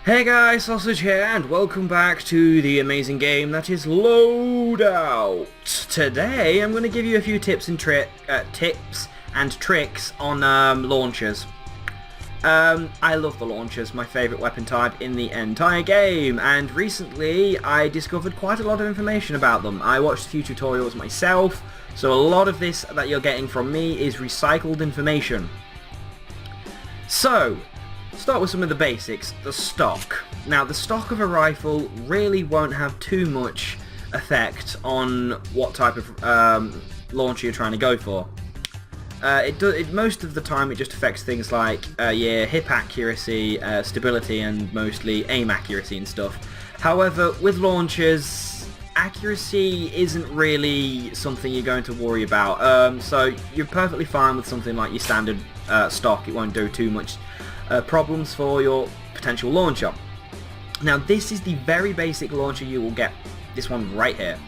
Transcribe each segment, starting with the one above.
Hey guys, Sausage here, and welcome back to the amazing game that is Loadout. Today, I'm going to give you a few tips and tricks on launchers. I love the launchers, my favourite weapon type in the entire game, and recently I discovered quite a lot of information about them. I watched a few tutorials myself, so a lot of this that you're getting from me is recycled information. So, start with some of the basics, the stock. Now, the stock of a rifle really won't have too much effect on what type of launcher you're trying to go for. Most of the time it just affects things like your hip accuracy, stability, and mostly aim accuracy and stuff. However, with launchers, accuracy isn't really something you're going to worry about. So you're perfectly fine with something like your standard stock. It won't do too much problems for your potential launcher. Now, this is the very basic launcher you will get. This one right here.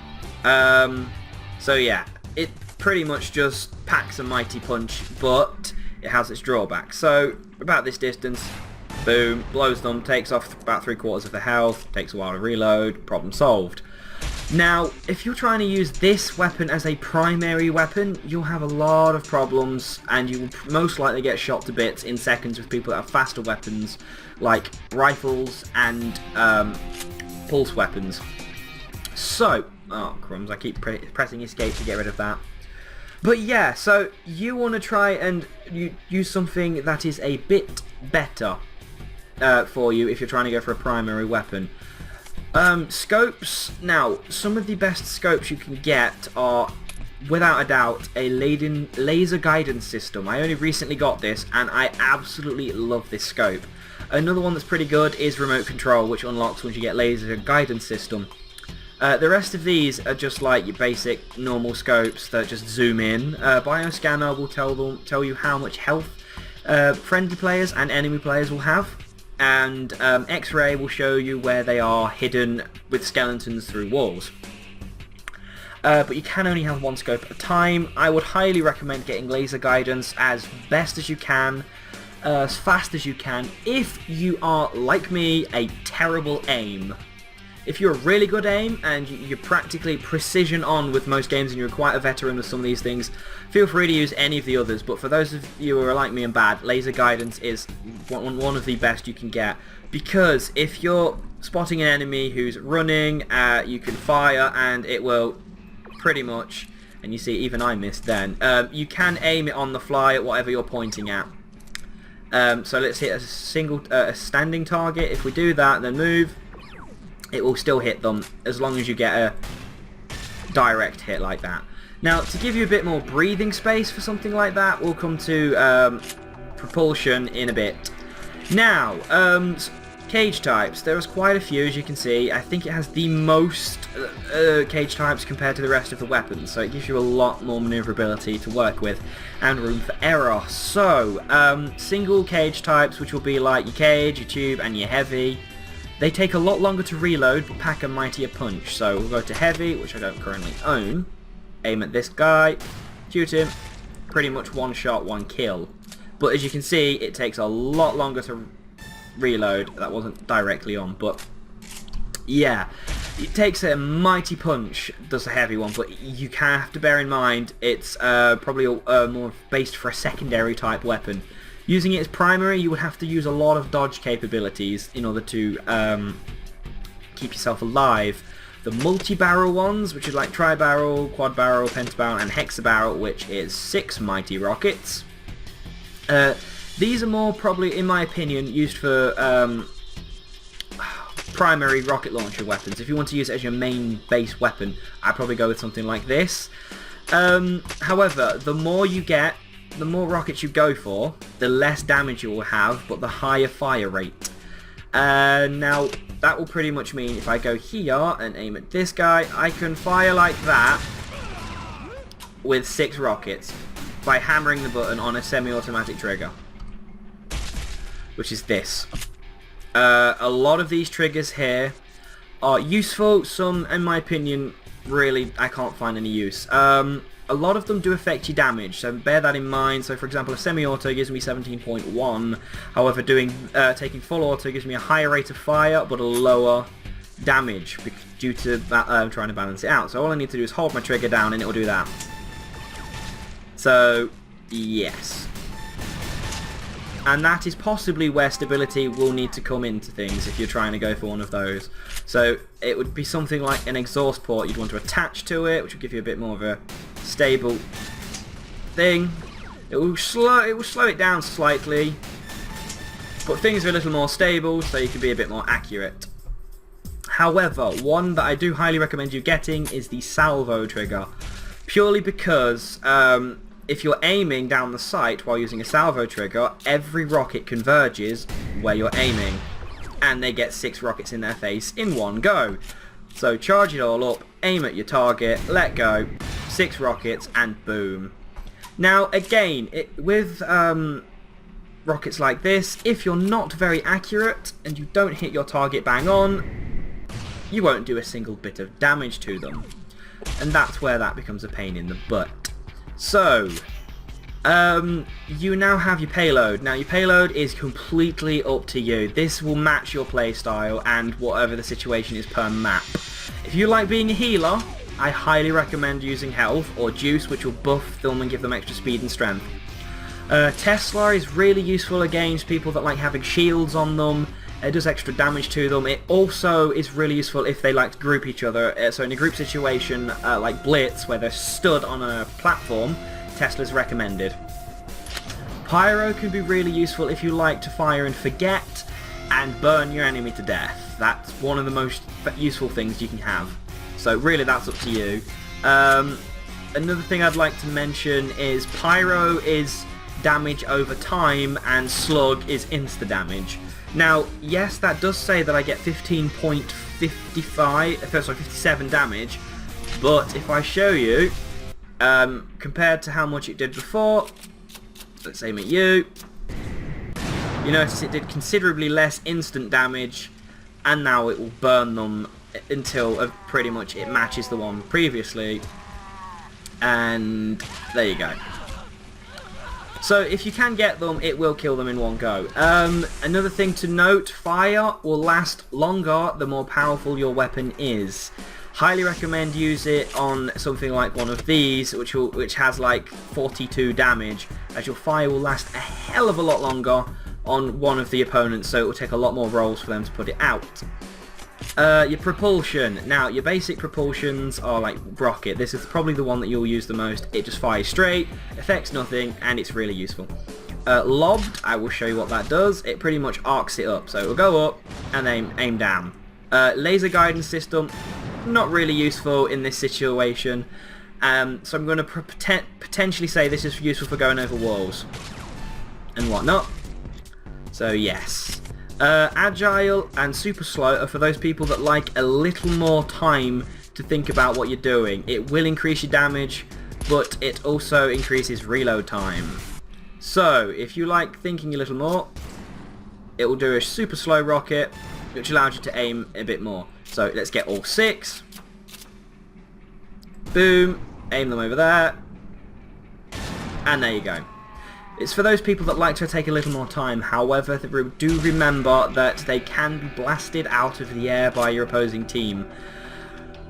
So yeah, it pretty much just packs a mighty punch, but it has its drawbacks. So about this distance, boom, blows them, takes off about 3/4 of the health, takes a while to reload, problem solved. Now, if you're trying to use this weapon as a primary weapon, you'll have a lot of problems, and you will most likely get shot to bits in seconds with people that have faster weapons, like rifles and pulse weapons. So, oh crumbs, I keep pressing escape to get rid of that. But yeah, so you want to try and use something that is a bit better for you if you're trying to go for a primary weapon. Scopes. Now, some of the best scopes you can get are, without a doubt, a laser guidance system. I only recently got this, and I absolutely love this scope. Another one that's pretty good is remote control, which unlocks once you get laser guidance system. The rest of these are just like your basic normal scopes that just zoom in. Bioscanner will tell you how much health friendly players and enemy players will have. And X-ray will show you where they are hidden with skeletons through walls. But you can only have one scope at a time. I would highly recommend getting laser guidance as best as you can, as fast as you can, if you are, like me, a terrible aim. If you're a really good aim and you're practically precision on with most games and you're quite a veteran with some of these things, feel free to use any of the others. But for those of you who are like me and bad, laser guidance is one of the best you can get. Because if you're spotting an enemy who's running, you can fire and it will pretty much, and you see even I missed then, you can aim it on the fly at whatever you're pointing at. So let's hit a standing target. If we do that, then move. It will still hit them as long as you get a direct hit like that. Now, to give you a bit more breathing space for something like that, we'll come to propulsion in a bit. Now, cage types. There's quite a few, as you can see. I think it has the most cage types compared to the rest of the weapons, so it gives you a lot more maneuverability to work with and room for error. So, single cage types, which will be like your cage, your tube, and your heavy. They take a lot longer to reload, but pack a mightier punch. So we'll go to heavy, which I don't currently own. Aim at this guy, shoot him. Pretty much one shot, one kill. But as you can see, it takes a lot longer to reload. That wasn't directly on, but yeah. It takes a mighty punch, does the heavy one, but you have to bear in mind it's probably more based for a secondary type weapon. Using it as primary, you would have to use a lot of dodge capabilities in order to keep yourself alive. The multi-barrel ones, which is like tri-barrel, quad-barrel, pentabarrel, and hexabarrel, which is 6 mighty rockets. These are more probably, in my opinion, used for primary rocket launcher weapons. If you want to use it as your main base weapon, I'd probably go with something like this. However, the more you get, the more rockets you go for, the less damage you will have, but the higher fire rate. Now, that will pretty much mean if I go here and aim at this guy, I can fire like that with 6 rockets by hammering the button on a semi-automatic trigger, which is this. A lot of these triggers here are useful. Some, in my opinion, really, I can't find any use. a lot of them do affect your damage, so bear that in mind. So for example, a semi-auto gives me 17.1, however taking full auto gives me a higher rate of fire but a lower damage due to trying to balance it out. So all I need to do is hold my trigger down and it will do that. So yes. And that is possibly where stability will need to come into things if you're trying to go for one of those. So it would be something like an exhaust port you'd want to attach to it, which will give you a bit more of a stable thing. It will slow it down slightly, but things are a little more stable, so you can be a bit more accurate. However, one that I do highly recommend you getting is the salvo trigger, purely because if you're aiming down the sight while using a salvo trigger, every rocket converges where you're aiming, and they get 6 rockets in their face in one go. So charge it all up, aim at your target, let go, 6 rockets, and boom. Now again, with rockets like this, if you're not very accurate and you don't hit your target bang on, you won't do a single bit of damage to them. And that's where that becomes a pain in the butt. So, you now have your payload. Now your payload is completely up to you. This will match your playstyle and whatever the situation is per map. If you like being a healer, I highly recommend using health or juice, which will buff them and give them extra speed and strength. Tesla is really useful against people that like having shields on them. It does extra damage to them. It also is really useful if they like to group each other. So in a group situation like Blitz, where they're stood on a platform, Tesla's recommended. Pyro can be really useful if you like to fire and forget and burn your enemy to death. That's one of the most useful things you can have. So really that's up to you. Another thing I'd like to mention is Pyro is damage over time and Slug is insta damage. Now, yes, that does say that I get 57 damage, but if I show you, compared to how much it did before, let's aim at you, you notice it did considerably less instant damage, and now it will burn them until pretty much it matches the one previously, and there you go. So if you can get them, it will kill them in one go. Another thing to note, fire will last longer the more powerful your weapon is. Highly recommend use it on something like one of these, which has like 42 damage, as your fire will last a hell of a lot longer on one of the opponents, so it will take a lot more rolls for them to put it out. Your propulsion. Now, your basic propulsions are like rocket. This is probably the one that you'll use the most. It just fires straight, affects nothing, and it's really useful. Lobbed, I will show you what that does. It pretty much arcs it up. So it will go up and aim down. Laser guidance system, not really useful in this situation. So I'm going to potentially say this is useful for going over walls and whatnot. So yes. Agile and super slow are for those people that like a little more time to think about what you're doing. It will increase your damage, but it also increases reload time. So if you like thinking a little more, it will do a super slow rocket, which allows you to aim a bit more. So let's get all 6. Boom, aim them over there, and there you go. It's for those people that like to take a little more time. However, do remember that they can be blasted out of the air by your opposing team.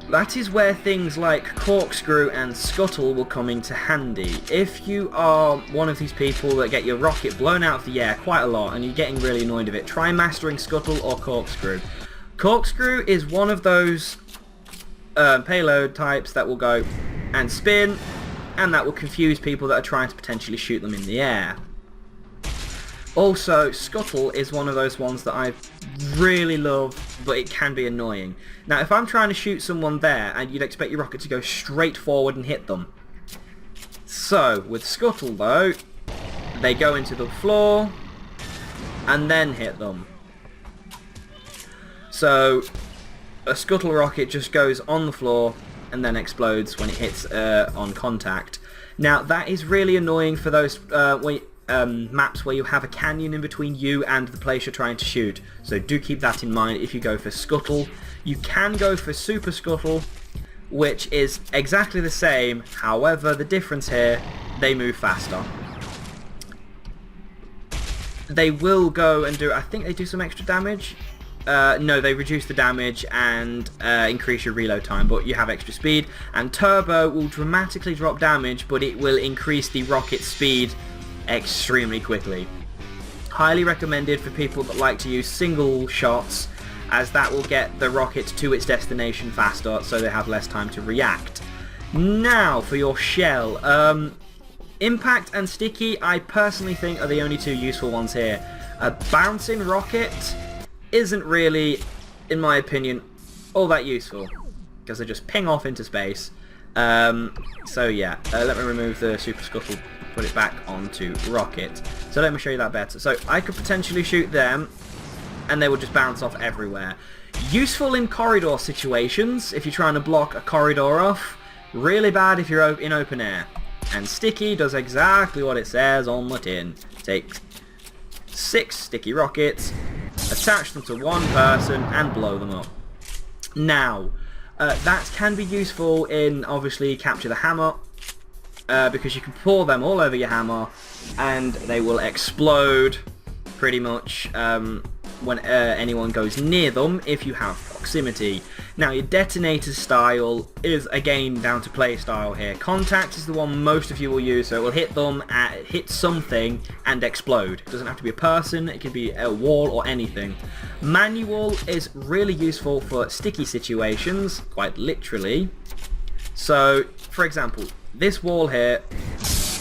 That is where things like Corkscrew and Scuttle will come into handy. If you are one of these people that get your rocket blown out of the air quite a lot and you're getting really annoyed of it, try mastering Scuttle or Corkscrew. Corkscrew is one of those payload types that will go and spin, and that will confuse people that are trying to potentially shoot them in the air. Also, Scuttle is one of those ones that I really love, but it can be annoying. Now, if I'm trying to shoot someone there, and you'd expect your rocket to go straight forward and hit them. So, with Scuttle though, they go into the floor, and then hit them. So, a Scuttle rocket just goes on the floor, and then explodes when it hits on contact. Now that is really annoying for those maps where you have a canyon in between you and the place you're trying to shoot. So do keep that in mind if you go for Scuttle. You can go for Super Scuttle, which is exactly the same. However, the difference here, they move faster. They will go and do, I think they do some extra damage. No, they reduce the damage and increase your reload time, but you have extra speed. And Turbo will dramatically drop damage, but it will increase the rocket speed extremely quickly. Highly recommended for people that like to use single shots, as that will get the rocket to its destination faster, so they have less time to react. Now, for your shell. Impact and Sticky, I personally think, are the only two useful ones here. A bouncing rocket isn't really, in my opinion, all that useful, because they just ping off into space. So yeah, let me remove the Super Scuttle, put it back onto rocket. So let me show you that better. So I could potentially shoot them, and they will just bounce off everywhere. Useful in corridor situations, if you're trying to block a corridor off. Really bad if you're in open air. And Sticky does exactly what it says on the tin. Take 6 sticky rockets, attach them to one person, and blow them up. Now, that can be useful in, obviously, Capture the Hammer, because you can pour them all over your hammer, and they will explode, pretty much, when anyone goes near them, if you have proximity. Now, your detonator style is, again, down to play style here. Contact is the one most of you will use, so it will hit them, hit something, and explode. It doesn't have to be a person, it can be a wall or anything. Manual is really useful for sticky situations, quite literally. So, for example, this wall here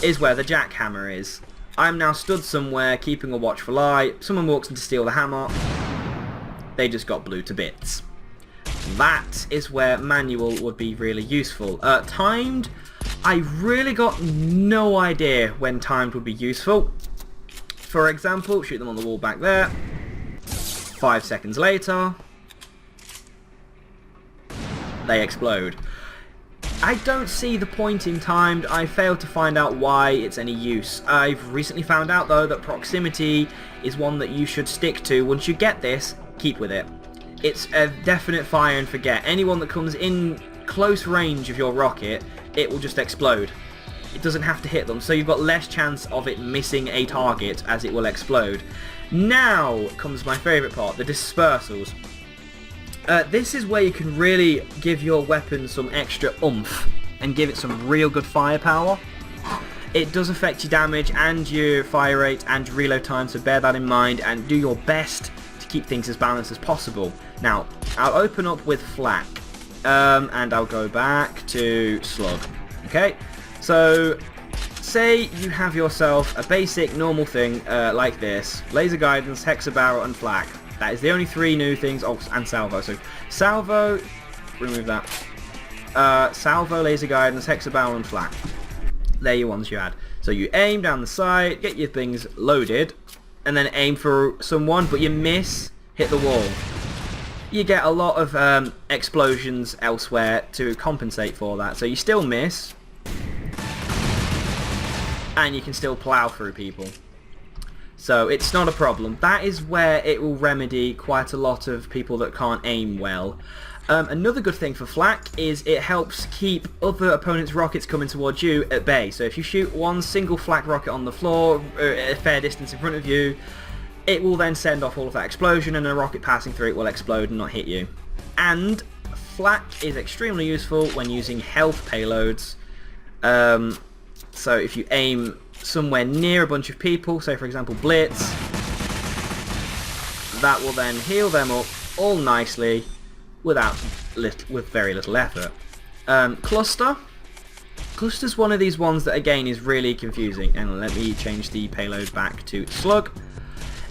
is where the jackhammer is. I'm now stood somewhere, keeping a watchful eye. Someone walks in to steal the hammer. They just got blew to bits. That is where manual would be really useful. Timed, I really got no idea when timed would be useful. For example, shoot them on the wall back there. 5 seconds later, they explode. I don't see the point in timed. I failed to find out why it's any use. I've recently found out, though, that proximity is one that you should stick to. Once you get this, keep with it. It's a definite fire and forget. Anyone that comes in close range of your rocket, it will just explode. It doesn't have to hit them, so you've got less chance of it missing a target as it will explode. Now comes my favourite part, the dispersals. This is where you can really give your weapon some extra oomph and give it some real good firepower. It does affect your damage and your fire rate and your reload time, so bear that in mind and do your best to keep things as balanced as possible. Now, I'll open up with flak, and I'll go back to slug. Okay, so say you have yourself a basic normal thing like this: laser guidance, hexabarrel, and flak. That is the only 3 new things. Oh, and salvo. So salvo, remove that. Salvo, laser guidance, hexabarrel, and flak. They're your ones you add. So you aim down the side, get your things loaded, and then aim for someone, but you miss, hit the wall. You get a lot of explosions elsewhere to compensate for that. So you still miss, and you can still plow through people. So it's not a problem. That is where it will remedy quite a lot of people that can't aim well. Another good thing for flak is it helps keep other opponents' rockets coming towards you at bay. So if you shoot one single flak rocket on the floor at a fair distance in front of you, it will then send off all of that explosion, and a rocket passing through it will explode and not hit you. And flak is extremely useful when using health payloads. So if you aim somewhere near a bunch of people, say for example Blitz, that will then heal them up all nicely with very little effort. Cluster's one of these ones that again is really confusing, and let me change the payload back to slug.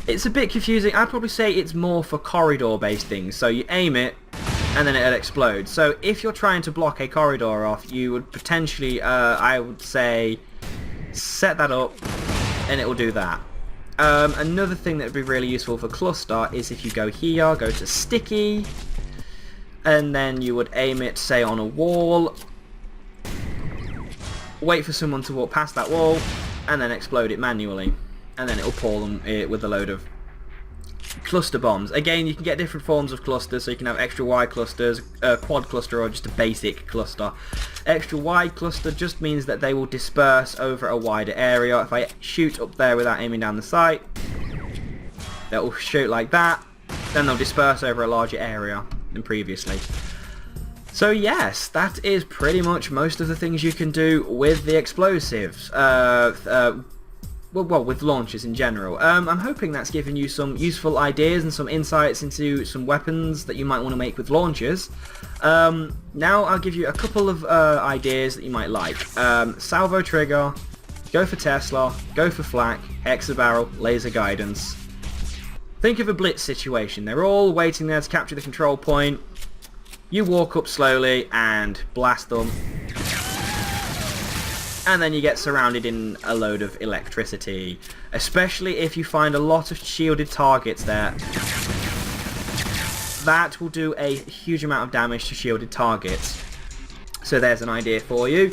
It's a bit confusing. I'd probably say it's more for corridor based things, so you aim it and then it'll explode. So if you're trying to block a corridor off, you would potentially, I would say, set that up and it will do that. Another thing that would be really useful for cluster is if you go here, go to sticky, and then you would aim it, say, on a wall, wait for someone to walk past that wall, and then explode it manually. And then it will pour them with a load of cluster bombs. Again, you can get different forms of clusters, so you can have extra wide clusters, quad cluster, or just a basic cluster. Extra wide cluster just means that they will disperse over a wider area. If I shoot up there without aiming down the sight, they'll shoot like that, then they'll disperse over a larger area than previously. So yes, that is pretty much most of the things you can do with the explosives. Well, with launchers in general. I'm hoping that's given you some useful ideas and some insights into some weapons that you might want to make with launchers. Now I'll give you a couple of ideas that you might like. Salvo trigger, go for Tesla, go for flak, hexabarrel, laser guidance. Think of a blitz situation. They're all waiting there to capture the control point. You walk up slowly and blast them. And then you get surrounded in a load of electricity. Especially if you find a lot of shielded targets there. That will do a huge amount of damage to shielded targets. So there's an idea for you.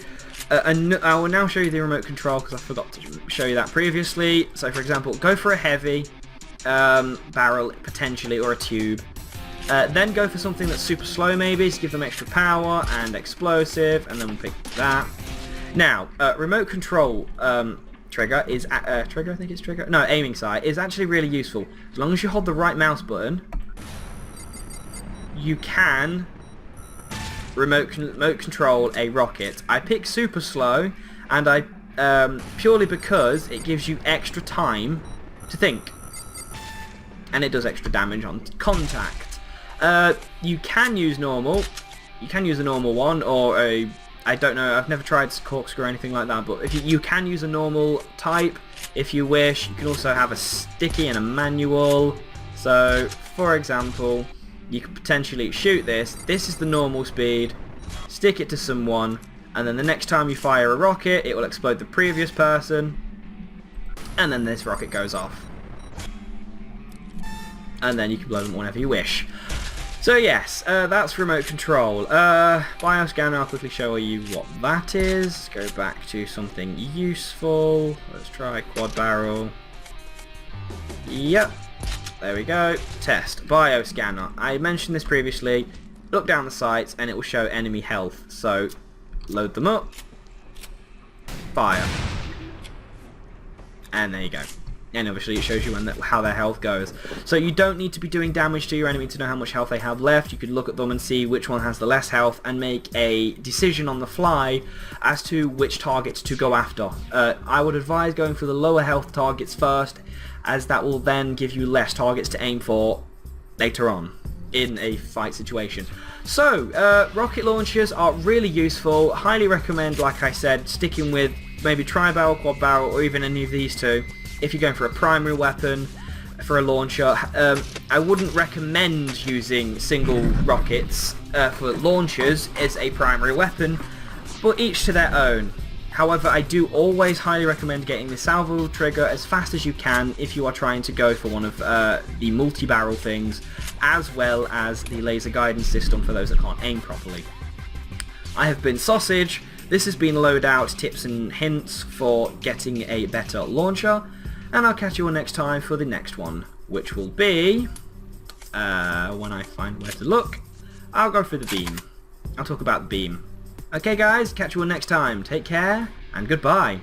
And I will now show you the remote control because I forgot to show you that previously. So for example, go for a heavy barrel potentially, or a tube. Then go for something that's super slow maybe to give them extra power and explosive, and then we'll pick that. Now, remote control trigger is trigger. I think it's trigger. No, aiming sight is actually really useful. As long as you hold the right mouse button, you can remote control a rocket. I pick super slow, and I purely because it gives you extra time to think, and it does extra damage on contact. You can use normal. You can use a normal one, or a, I don't know, I've never tried corkscrew or anything like that, but if you can use a normal type if you wish. You can also have a sticky and a manual. So, for example, you could potentially shoot this. This is the normal speed, stick it to someone, and then the next time you fire a rocket, it will explode the previous person, and then this rocket goes off. And then you can blow them whenever you wish. So yes, that's remote control. Bioscanner, I'll quickly show you what that is. Go back to something useful. Let's try quad barrel. Yep, there we go. Test, bioscanner. I mentioned this previously. Look down the sights and it will show enemy health. So, load them up. Fire. And there you go. And obviously it shows you how their health goes. So you don't need to be doing damage to your enemy to know how much health they have left. You could look at them and see which one has the less health and make a decision on the fly as to which targets to go after. I would advise going for the lower health targets first, as that will then give you less targets to aim for later on in a fight situation. So, rocket launchers are really useful. Highly recommend, like I said, sticking with maybe tri-barrel, quad barrel, or even any of these two. If you're going for a primary weapon for a launcher, I wouldn't recommend using single rockets for launchers as a primary weapon, but each to their own. However, I do always highly recommend getting the salvo trigger as fast as you can if you are trying to go for one of the multi-barrel things, as well as the laser guidance system for those that can't aim properly. I have been Sausage. This has been Loadout tips and hints for getting a better launcher. And I'll catch you all next time for the next one, which will be, when I find where to look, I'll go for the beam. I'll talk about the beam. Okay guys, catch you all next time. Take care, and goodbye.